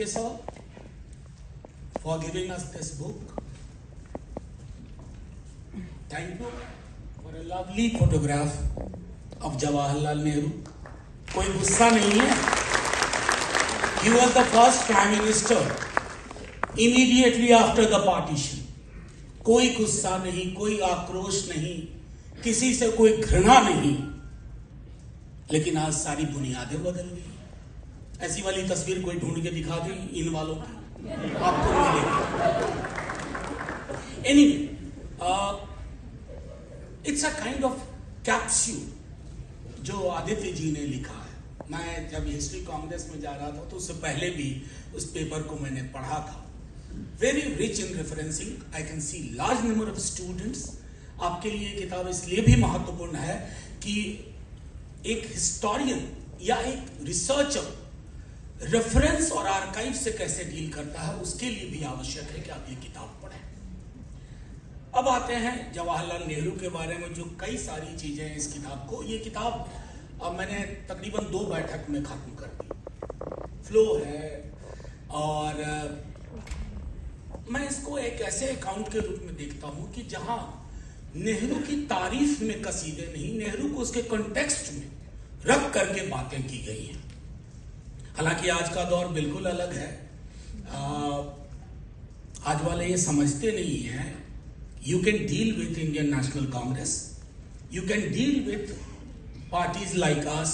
Namaste, sir, for giving us this book. Thank you for a lovely photograph of Jawaharlal Nehru. कोई गुस्सा नहीं है. He was the first Prime Minister immediately after the partition. कोई गुस्सा नहीं, कोई आक्रोश नहीं, किसी से कोई घृणा नहीं. लेकिन आज सारी बुनियादें बदल गई. ऐसी वाली तस्वीर कोई ढूंढ के दिखा दे इन वालों की, आपको मिलेगी. Anyway, it's a kind of capsule जो आदित्य जी ने लिखा है. मैं जब हिस्ट्री कांग्रेस में जा रहा था तो उससे पहले भी उस पेपर को मैंने पढ़ा था. Very rich in referencing. I can see large number of students. आपके लिए किताब इसलिए भी महत्वपूर्ण है कि एक हिस्टोरियन या एक रिसर्चर रेफरेंस और आर्काइव से कैसे डील करता है, उसके लिए भी आवश्यक है कि आप ये किताब पढ़ें. अब आते हैं जवाहरलाल नेहरू के बारे में जो कई सारी चीजें हैं इस किताब को. ये किताब अब मैंने तकरीबन 2 बैठक में खत्म कर दी. फ्लो है और मैं इसको एक ऐसे अकाउंट के रूप में देखता हूं कि जहां नेहरू की तारीफ में कसीदे नहीं, नेहरू को उसके कॉन्टेक्स्ट में रख करके बातें की गई हैं. हालांकि आज का दौर बिल्कुल अलग है. आज वाले ये समझते नहीं हैं. You can deal with Indian National Congress, you can deal with parties like us,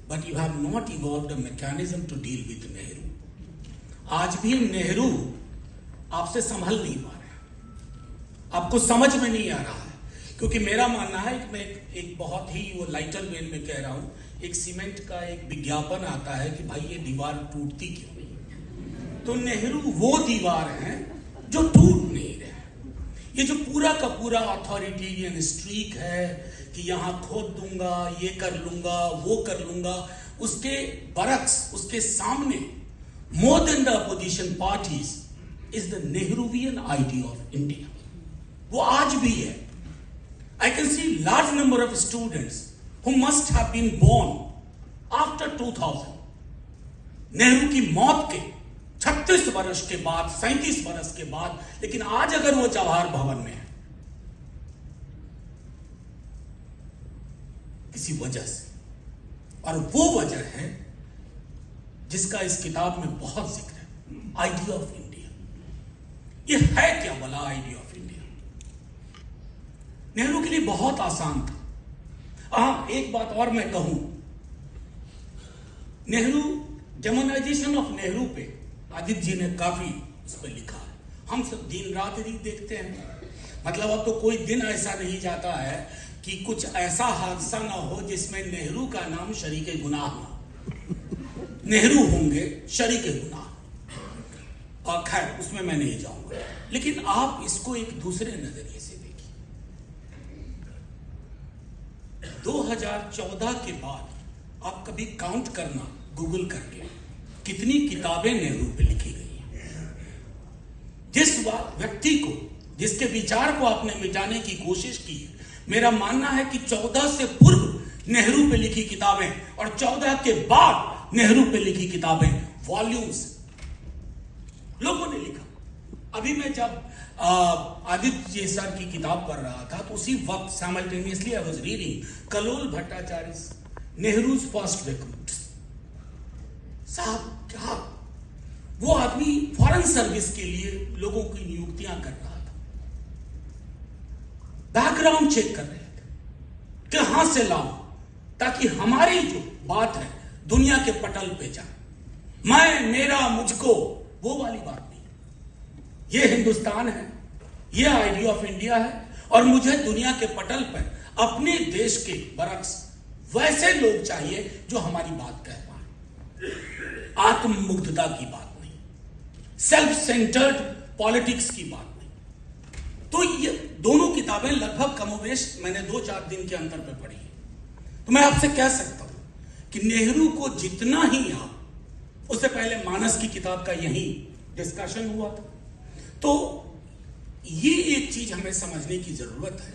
but you have not evolved a mechanism to deal with Nehru. आज भी नेहरू आपसे संभल नहीं पा रहे, आपको समझ में नहीं आ रहा है. क्योंकि मेरा मानना है कि मैं एक बहुत ही वो लाइटर वेन में कह रहा हूं, एक सीमेंट का एक विज्ञापन आता है कि भाई ये दीवार टूटती क्यों नहीं. तो नेहरू वो दीवार है जो टूट नहीं रहे. ये जो पूरा का पूरा अथॉरिटेरियन स्ट्रीक है कि यहां खोद दूंगा, ये कर लूंगा, वो कर लूंगा, उसके बरक्स, उसके सामने more than the opposition parties is the Nehruvian idea of India. वो आज भी है. I can see large number of students who must have been born after 2000. Nehru की मौत के 36 वर्ष के बाद, 37 वर्ष के बाद, लेकिन आज अगर वो जवाहर भवन में है किसी वजह से, और वो वजह है जिसका इस किताब में बहुत जिक्र है, आइडिया ऑफ इंडिया. ये है क्या भला आइडिया ऑफ इंडिया? नेहरू के लिए बहुत आसान था. हाँ, एक बात और मैं कहूं, नेहरू, डेमोनाइजेशन ऑफ नेहरू पे आदित्य जी ने काफी उस पर लिखा है. हम सब दिन रात ही देखते हैं. मतलब अब तो कोई दिन ऐसा नहीं जाता है कि कुछ ऐसा हादसा ना हो जिसमें नेहरू का नाम शरीके गुनाह ना. नेहरू होंगे शरीके गुनाह. और खैर उसमें मैं नहीं जाऊंगा, लेकिन आप इसको एक दूसरे नजरिए से देखिए. 2014 के बाद आप कभी काउंट करना गूगल करके कितनी किताबें नेहरू पे लिखी गई हैं. जिस व्यक्ति को, जिसके विचार को आपने मिटाने की कोशिश की, मेरा मानना है कि 14 से पूर्व नेहरू पे लिखी किताबें और 14 के बाद नेहरू पे लिखी किताबें, वॉल्यूम्स लोगों ने लिखा. अभी मैं जब आदित्य जी सर की किताब पढ़ रहा था तो उसी वक्त simultaneously I was reading Kalol Bhattacharya Nehru's first recruits. साहब क्या वो आदमी फॉरेन सर्विस के लिए लोगों की नियुक्तियां कर रहा था, बैकग्राउंड चेक कर रहे थे कि कहां से लाऊं ताकि हमारी जो बात है दुनिया के पटल पे जाए. मैं, मेरा, मुझको, वो वाली बात नहीं. ये हिंदुस्तान है, ये आइडिया ऑफ इंडिया है, और मुझे दुनिया के पटल पर अपने देश के बरक्स वैसे लोग चाहिए जो हमारी बात कह पाए. आत्ममुग्धता की बात नहीं, सेल्फ सेंटर्ड पॉलिटिक्स की बात नहीं. तो ये दोनों किताबें लगभग कमोवेश मैंने 2-4 दिन के अंतर पे पढ़ी है. तो मैं आपसे कह सकता हूं कि नेहरू को जितना ही आप, उससे पहले मानस की किताब का यही डिस्कशन हुआ था. तो ये एक चीज हमें समझने की जरूरत है